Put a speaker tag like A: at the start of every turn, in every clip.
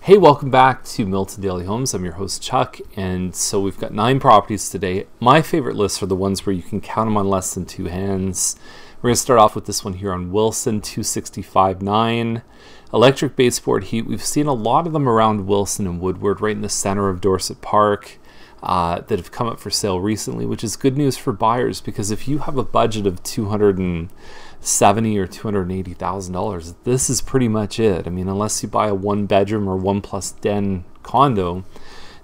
A: Hey, welcome back to Milton Daily Homes. I'm your host Chuck, and so we've got 9 properties today. My favorite lists are the ones where you can count them on less than 2 hands. We're going to start off with this one here on Wilson, 265.9. Electric baseboard heat. We've seen a lot of them around Wilson and Woodward, right in the center of Dorset Park, that have come up for sale recently, which is good news for buyers, because if you have a budget of $270,000 or $280,000, this is pretty much it. I mean, unless you buy a 1-bedroom or 1+ den condo,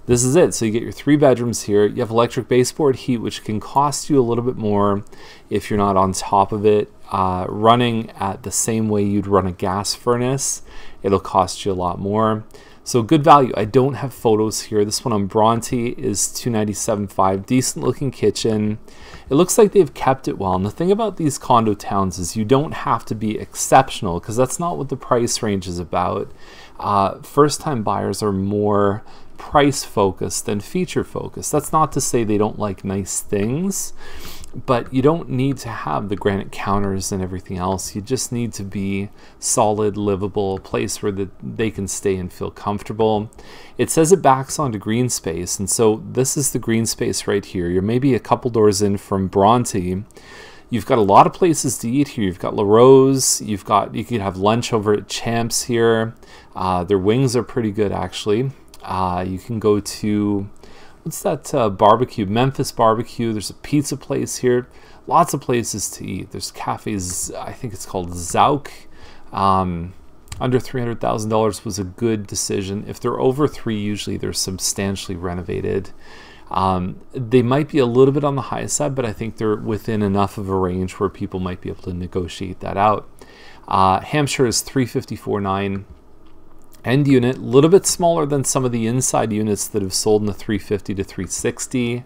A: this is it. So you get your 3 bedrooms here. You have electric baseboard heat, which can cost you a little bit more if you're not on top of it. Running at the same way you'd run a gas furnace, it'll cost you a lot more. So good value. I don't have photos here. This one on Bronte is $297,500. Decent looking kitchen. It looks like they've kept it well. And the thing about these condo towns is you don't have to be exceptional, because that's not what the price range is about. First time buyers are more price focused than feature focused. That's not to say they don't like nice things, but you don't need to have the granite counters and everything else. You just need to be solid, livable, place where they can stay and feel comfortable. It says it backs onto green space, and so this is the green space right here. You're maybe a couple doors in from Bronte. You've got a lot of places to eat here. You've got La Rose. You could have lunch over at Champs here. Their wings are pretty good, actually. You can go to, what's that barbecue? Memphis Barbecue. There's a pizza place here. Lots of places to eat. There's cafes, I think it's called Zauk. Under $300,000 was a good decision. If they're over 3, usually they're substantially renovated. They might be a little bit on the high side, but I think they're within enough of a range where people might be able to negotiate that out. Hampshire is $354,900. End unit, a little bit smaller than some of the inside units that have sold in the $350 to $360.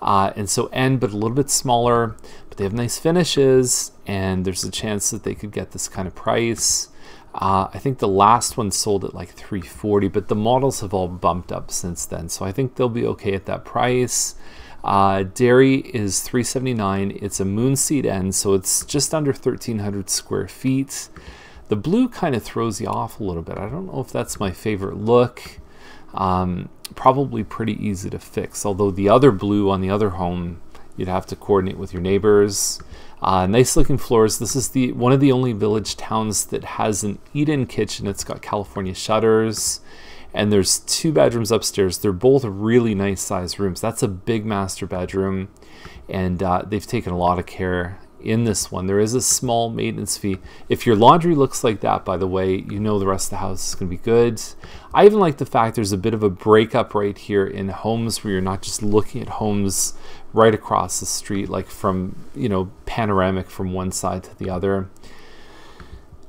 A: And so end, but a little bit smaller, but they have nice finishes, and there's a chance that they could get this kind of price. I think the last one sold at like $340, but the models have all bumped up since then, so I think they'll be okay at that price. Dairy is $379. It's a moonseed end, so it's just under 1,300 square feet. The blue kind of throws you off a little bit. I don't know if that's my favorite look. Probably pretty easy to fix, although the other blue on the other home, you'd have to coordinate with your neighbors. Nice looking floors. This is one of the only village towns that has an eat-in kitchen. It's got California shutters, and there's 2 bedrooms upstairs. They're both really nice sized rooms. That's a big master bedroom, and they've taken a lot of care in this one. There is a small maintenance fee. If your laundry looks like that, by the way, you know the rest of the house is going to be good. I even like the fact there's a bit of a breakup right here in homes, where you're not just looking at homes right across the street, like from, you know, panoramic from one side to the other.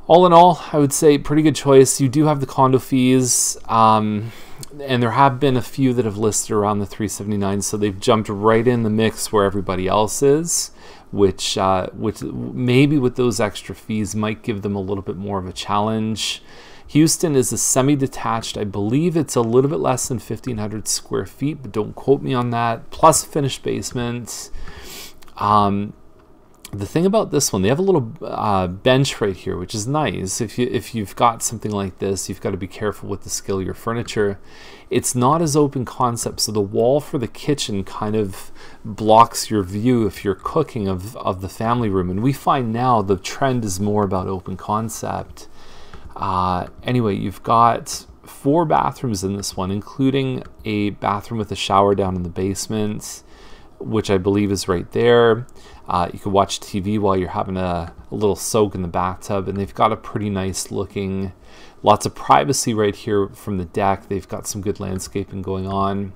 A: All in all, I would say pretty good choice. You do have the condo fees, and there have been a few that have listed around the $379, so they've jumped right in the mix where everybody else is, which maybe with those extra fees might give them a little bit more of a challenge. Houston is a semi-detached. I believe it's a little bit less than 1,500 square feet, but don't quote me on that, plus finished basement. The thing about this one, they have a little bench right here, which is nice. If you've got something like this, you've got to be careful with the scale of your furniture. It's not as open concept, so the wall for the kitchen kind of blocks your view if you're cooking of the family room. And we find now the trend is more about open concept. Anyway, you've got 4 bathrooms in this one, including a bathroom with a shower down in the basement, which I believe is right there. You can watch TV while you're having a little soak in the bathtub, and they've got a pretty nice looking, lots of privacy right here from the deck. They've got some good landscaping going on.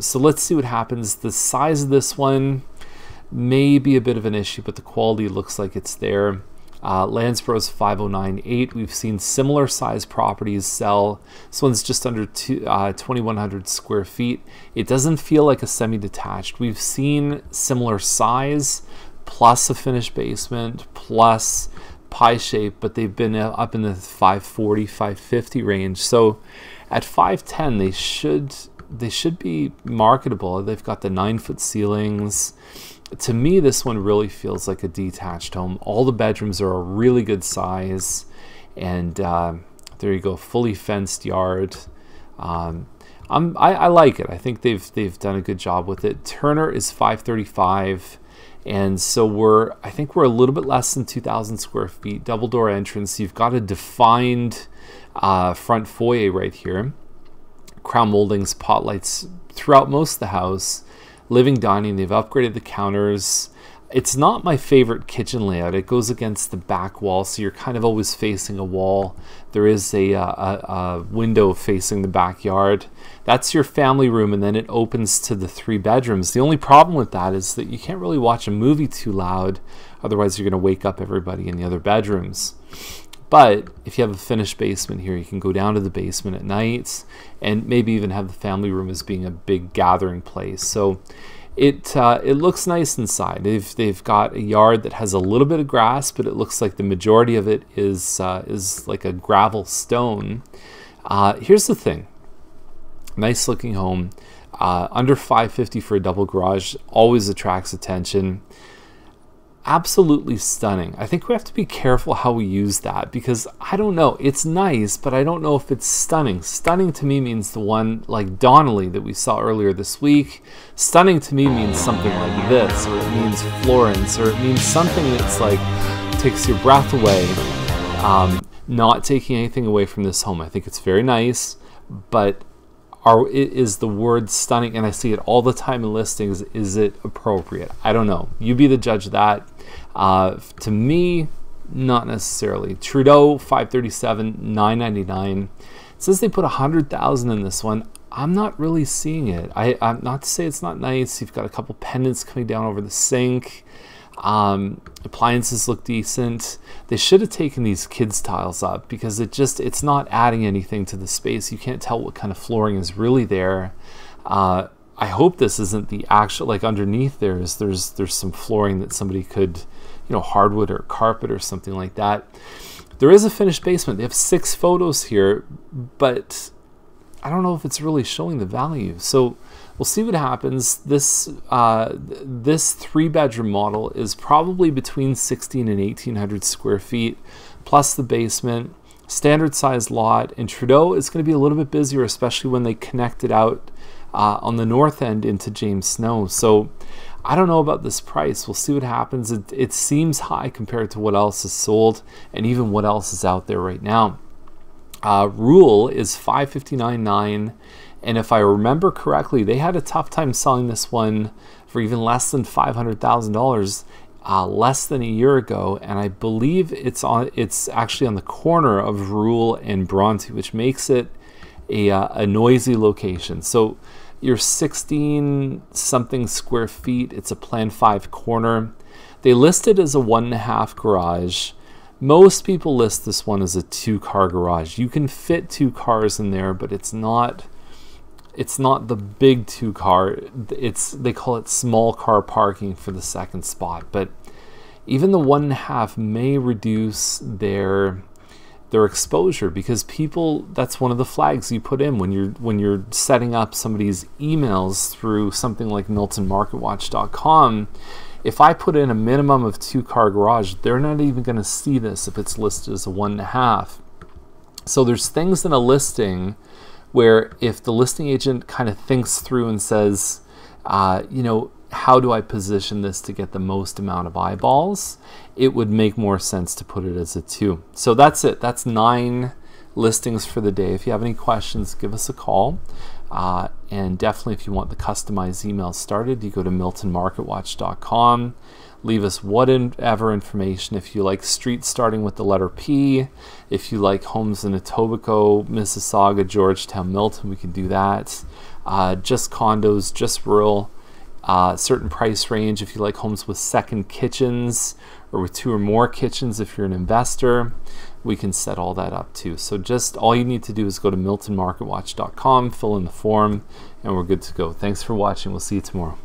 A: So let's see what happens. The size of this one may be a bit of an issue, but the quality looks like it's there. Landsboro's 509.8. We've seen similar size properties sell. This one's just under 2,100 square feet. It doesn't feel like a semi-detached. We've seen similar size, plus a finished basement, plus pie shape, but they've been up in the 540, 550 range. So at 510, they should be marketable. They've got the 9-foot ceilings. To me, this one really feels like a detached home. All the bedrooms are a really good size, and There you go, fully fenced yard. I like it. I think they've done a good job with it. Turner is 535, and so I think we're a little bit less than 2,000 square feet. Double door entrance. You've got a defined front foyer right here. Crown moldings, pot lights throughout most of the house. Living dining. They've upgraded the counters. It's not my favorite kitchen layout. It goes against the back wall, so you're kind of always facing a wall. There is a window facing the backyard. That's your family room, and then it opens to the 3 bedrooms. The only problem with that is that you can't really watch a movie too loud, otherwise you're going to wake up everybody in the other bedrooms. But if you have a finished basement here, you can go down to the basement at night and maybe even have the family room as being a big gathering place. So it looks nice inside. They've got a yard that has a little bit of grass, but it looks like the majority of it is like a gravel stone. Here's the thing. Nice looking home. Under $550 for a double garage always attracts attention. Absolutely stunning. I think we have to be careful how we use that, because I don't know. It's nice, but I don't know if it's stunning. Stunning to me means the one like Donnelly that we saw earlier this week. Stunning to me means something like this, or it means Florence, or it means something that's like takes your breath away. Not taking anything away from this home. I think it's very nice, but is the word stunning, and I see it all the time in listings, is it appropriate? I don't know. You be the judge of that. To me, not necessarily. Trudeau, 537, 999. It says they put 100,000 in this one. I'm not really seeing it. I'm not to say it's not nice. You've got a couple pendants coming down over the sink. Appliances look decent. They should have taken these kids tiles up, because it's not adding anything to the space. You can't tell what kind of flooring is really there. I hope this isn't the actual, like underneath there's some flooring that somebody could, hardwood or carpet or something like that. There is a finished basement. They have 6 photos here, but I don't know if it's really showing the value. So we'll see what happens. This 3-bedroom model is probably between 1,600 and 1,800 square feet, plus the basement, standard size lot. And Trudeau is going to be a little bit busier, especially when they connect it out on the north end into James Snow. So I don't know about this price. We'll see what happens. It seems high compared to what else is sold and even what else is out there right now. Rule is 559.9, and if I remember correctly, they had a tough time selling this one for even less than $500,000 less than a year ago, and I believe it's actually on the corner of Rule and Bronte, which makes it a noisy location. So you're 16 something square feet. It's a Plan 5 corner. They list it as a 1.5 garage. Most people list this one as a 2-car garage. You can fit 2 cars in there, but it's not the big 2-car. They call it small car parking for the second spot. But even the 1.5 may reduce their exposure, because people, that's one of the flags you put in when you're setting up somebody's emails through something like MiltonMarketWatch.com. If I put in a minimum of 2-car garage, they're not even going to see this if it's listed as a 1.5. So there's things in a listing where if the listing agent kind of thinks through and says, how do I position this to get the most amount of eyeballs, it would make more sense to put it as a 2. So that's it. That's 9 listings for the day. If you have any questions, give us a call. And definitely, if you want the customized email started, you go to MiltonMarketWatch.com. Leave us whatever information. If you like streets starting with the letter P, if you like homes in Etobicoke, Mississauga, Georgetown, Milton, we can do that. Just condos, just rural, certain price range. If you like homes with second kitchens or with 2 or more kitchens, if you're an investor, we can set all that up too. So just all you need to do is go to MiltonMarketWatch.com, fill in the form, and we're good to go. Thanks for watching. We'll see you tomorrow.